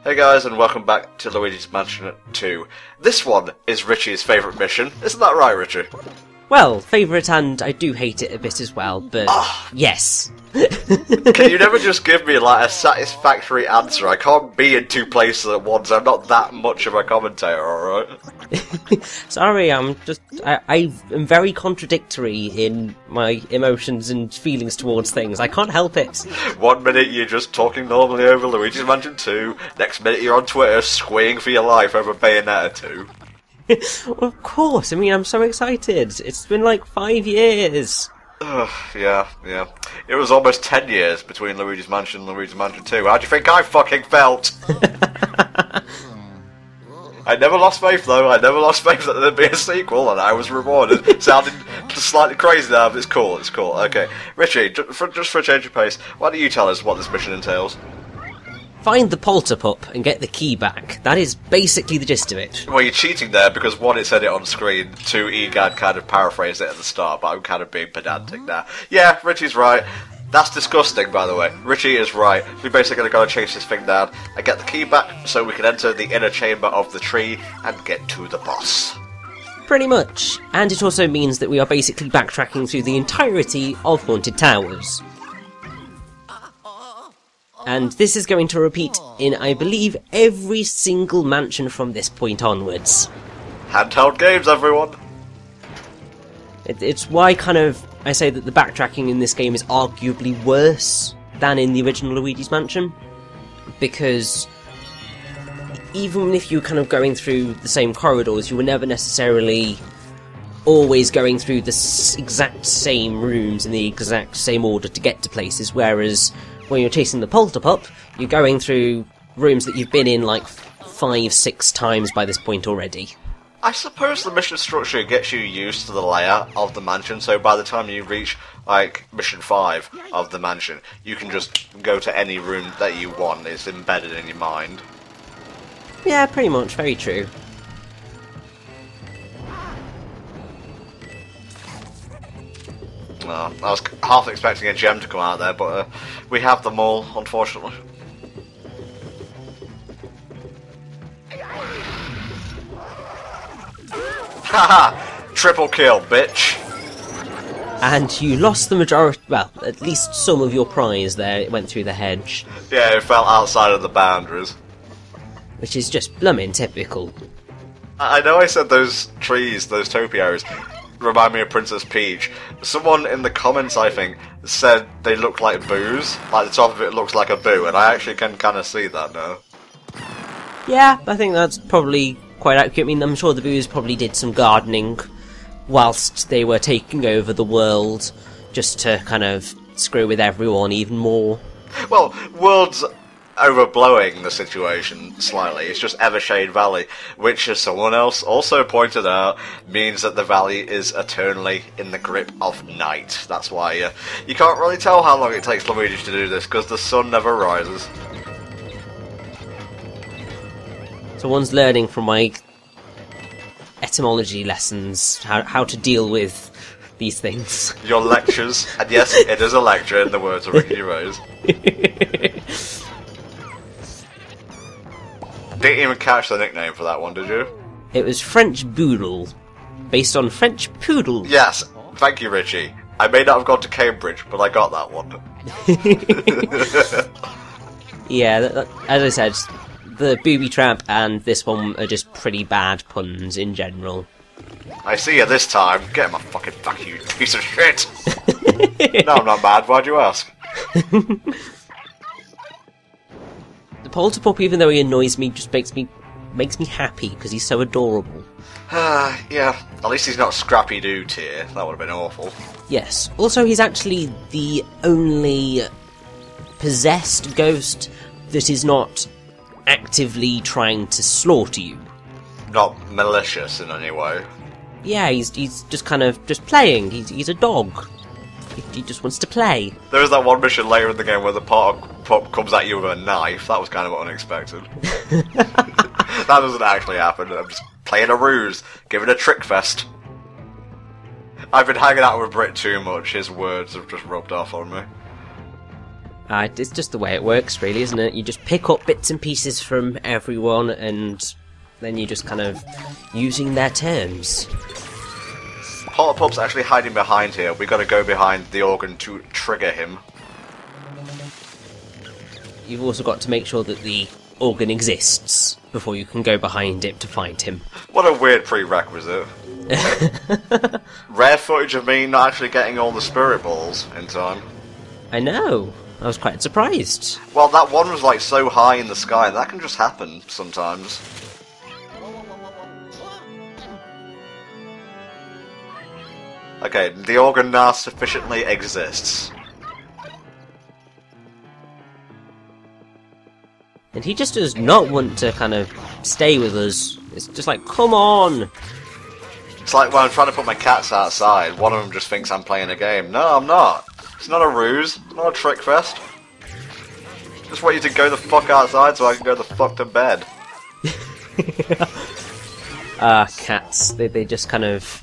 Hey guys, and welcome back to Luigi's Mansion 2. This one is Richie's favourite mission. Isn't that right, Richie? Well, favourite, and I do hate it a bit as well, but yes. Can you never just give me, like, a satisfactory answer? I can't be in two places at once. I'm not that much of a commentator, alright? Sorry, I am very contradictory in my emotions and feelings towards things. I can't help it. 1 minute you're just talking normally over Luigi's Mansion 2, next minute you're on Twitter squeeing for your life over Bayonetta 2. Well, of course, I mean, I'm so excited. It's been like 5 years. Yeah. It was almost 10 years between Luigi's Mansion and Luigi's Mansion 2. How do you think I fucking felt? I never lost faith, though. I never lost faith that there'd be a sequel, and I was rewarded. Sounding slightly crazy now, but it's cool. Okay, Richie, just for a change of pace, why don't you tell us what this mission entails? Find the Polter pup and get the key back. That is basically the gist of it. Well, you're cheating there, because one, it said it on screen, two, Egad kind of paraphrased it at the start, but I'm kind of being pedantic now. Yeah, Richie's right. That's disgusting, by the way. Richie is right. We're basically going to chase this thing down and get the key back so we can enter the inner chamber of the tree and get to the boss. Pretty much. And it also means that we are basically backtracking through the entirety of Haunted Towers. And this is going to repeat in, I believe, every single mansion from this point onwards. Handheld games, everyone! It's why I say that the backtracking in this game is arguably worse than in the original Luigi's Mansion. Because even if you're kind of going through the same corridors, you were never necessarily always going through the exact same rooms in the exact same order to get to places, whereas when you're chasing the Polter pup, you're going through rooms that you've been in like 5-6 times by this point already. I suppose the mission structure gets you used to the layout of the mansion, so by the time you reach, like, mission 5 of the mansion, you can just go to any room that you want. It's embedded in your mind. Yeah, pretty much. Very true. No, I was half expecting a gem to come out there, but we have them all, unfortunately. Haha! Triple kill, bitch! And you lost the majority, well, at least some of your prize there. It went through the hedge. Yeah, it fell outside of the boundaries. Which is just bloomin' typical. I know I said those trees, those topiaries, remind me of Princess Peach. Someone in the comments, I think, said they look like boos. Like the top of it looks like a boo, and I actually can kind of see that now. Yeah, I think that's probably quite accurate. I mean, I'm sure the boos probably did some gardening whilst they were taking over the world, just to kind of screw with everyone even more. Well, world's overblowing the situation slightly. It's just Evershade Valley, which, as someone else also pointed out, means that the valley is eternally in the grip of night. That's why you can't really tell how long it takes Luigi to do this, because the sun never rises. So one's learning from my etymology lessons how to deal with these things. Your lectures, and yes, it is a lecture in the words of Ricky Gervais. Didn't even catch the nickname for that one, did you? It was French Boodle, based on French Poodle. Yes, thank you, Richie. I may not have gone to Cambridge, but I got that one. Yeah, as I said, the Booby Trap and this one are just pretty bad puns in general. I see you this time. Get my fucking back, you piece of shit! No, I'm not mad. Why'd you ask? The Polter pup, even though he annoys me, just makes me happy because he's so adorable. Yeah. At least he's not Scrappy Doo tier. That would have been awful. Yes. Also, he's actually the only possessed ghost that is not actively trying to slaughter you. Not malicious in any way. Yeah, he's just kind of just playing. He's a dog. He just wants to play. There is that one mission later in the game where the pup comes at you with a knife. That was kind of unexpected. That doesn't actually happen. I'm just playing a ruse, giving a trick fest. I've been hanging out with Brit too much. His words have just rubbed off on me. It's just the way it works, really, isn't it? You just pick up bits and pieces from everyone, and then you're just kind of using their terms. Polter Pup's actually hiding behind here. We gotta go behind the organ to trigger him. You've also got to make sure that the organ exists before you can go behind it to find him. What a weird prerequisite. Rare footage of me not actually getting all the spirit balls in time. I know. I was quite surprised. Well, that one was like so high in the sky, that can just happen sometimes. Okay, the organ now sufficiently exists. And he just does not want to kind of stay with us. It's just like, come on! It's like when I'm trying to put my cats outside, one of them just thinks I'm playing a game. No, I'm not. It's not a ruse, it's not a trick fest. Just want you to go the fuck outside so I can go the fuck to bed. Cats. They just kind of...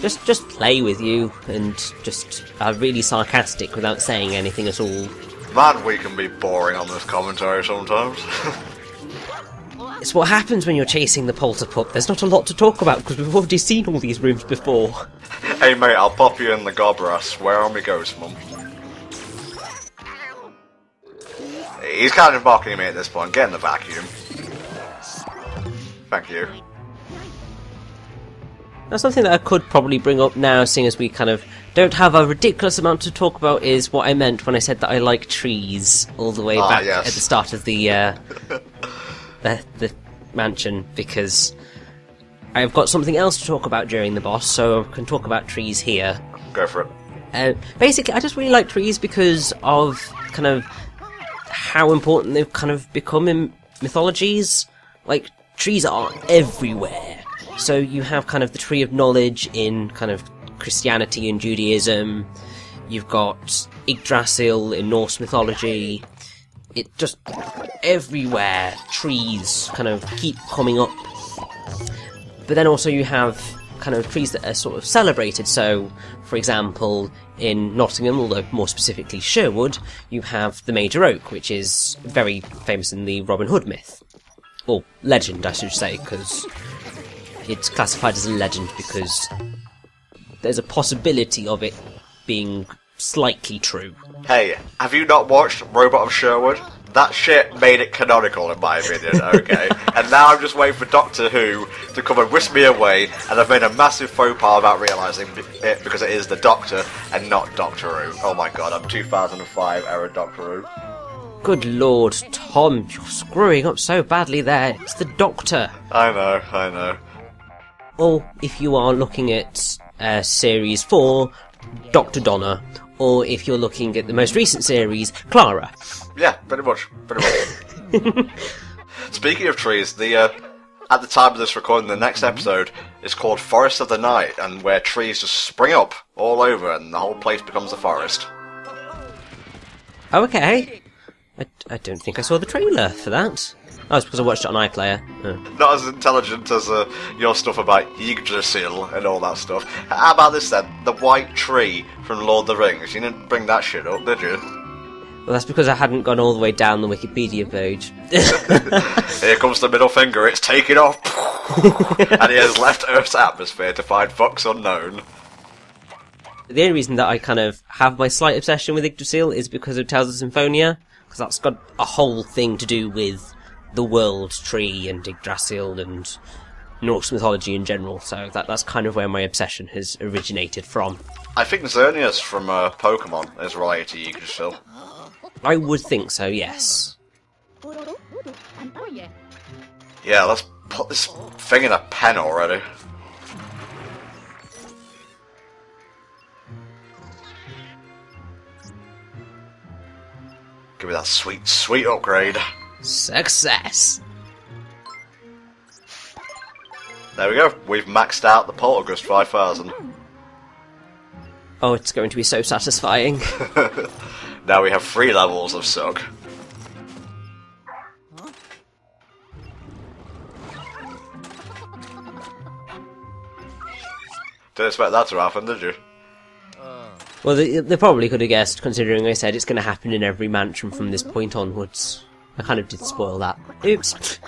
Just play with you, and just are really sarcastic without saying anything at all. Man, we can be boring on this commentary sometimes. It's what happens when you're chasing the Polter Pup. There's not a lot to talk about, because we've already seen all these rooms before. Hey mate, I'll pop you in the gobber, I swear on me ghost mum. He's kind of mocking me at this point. Get in the vacuum. Thank you. Now, something that I could probably bring up now, seeing as we kind of don't have a ridiculous amount to talk about, is what I meant when I said that I like trees all the way back at the start of the mansion, because I've got something else to talk about during the boss, so I can talk about trees here. Go for it. Basically, I just really like trees because of kind of how important they've kind of become in mythologies. Like, trees are everywhere. So you have kind of the Tree of Knowledge in kind of Christianity and Judaism. You've got Yggdrasil in Norse mythology. It just everywhere trees kind of keep coming up. But then also you have kind of trees that are sort of celebrated. So, for example, in Nottingham, although more specifically Sherwood, you have the Major Oak, which is very famous in the Robin Hood myth. Or legend, I should say, because it's classified as a legend because there's a possibility of it being slightly true. Hey, have you not watched Robot of Sherwood? That shit made it canonical, in my opinion, okay? And now I'm just waiting for Doctor Who to come and whisk me away, and I've made a massive faux pas about realising it because it is the Doctor and not Doctor Who. Oh my god, I'm 2005 era Doctor Who. Good lord, Tom, you're screwing up so badly there. It's the Doctor. I know. Or, if you are looking at Series 4, Dr. Donna. Or, if you're looking at the most recent series, Clara. Yeah, pretty much. Speaking of trees, at the time of this recording, the next episode is called Forest of the Night, and where trees just spring up all over and the whole place becomes a forest. Oh, okay. I don't think I saw the trailer for that. Oh, it's because I watched it on iPlayer. Oh. Not as intelligent as your stuff about Yggdrasil and all that stuff. How about this then? The white tree from Lord of the Rings. You didn't bring that shit up, did you? Well, that's because I hadn't gone all the way down the Wikipedia page. Here comes the middle finger, it's taken off! And he has left Earth's atmosphere to find fucks unknown. The only reason that I kind of have my slight obsession with Yggdrasil is because of Tales of Symphonia, because that's got a whole thing to do with the world tree and Yggdrasil and Norse mythology in general, so that's kind of where my obsession has originated from. I think Xerneas from Pokemon is related to Yggdrasil. I would think so, yes. Yeah, let's put this thing in a pen already. Give me that sweet, sweet upgrade. Success! There we go, we've maxed out the Poltergust 5000. Oh, it's going to be so satisfying. Now we have 3 levels of Suck. Didn't expect that to happen, did you? Well, they probably could have guessed, considering I said it's going to happen in every mansion from this point onwards. I kind of did spoil that. Oops.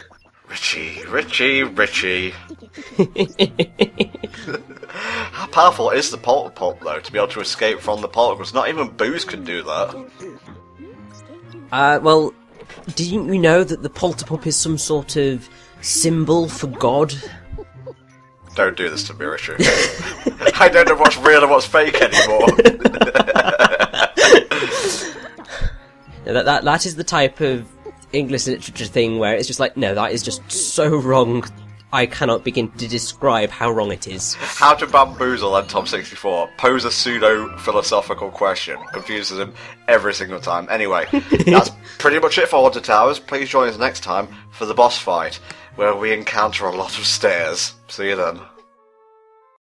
Richie. How powerful is the Polter Pop, though, to be able to escape from the Poltergust? Not even booze can do that. Well, didn't you know that the Polter Pop is some sort of symbol for God? Don't do this to me, Richard. I don't know what's real and what's fake anymore. That is the type of English literature thing where it's just like, no, that is just so wrong. I cannot begin to describe how wrong it is. How to bamboozle and Tom64. Pose a pseudo-philosophical question. Confuses him every single time. Anyway, that's pretty much it for Haunted Towers. Please join us next time for the boss fight, where we encounter a lot of stairs. See you then.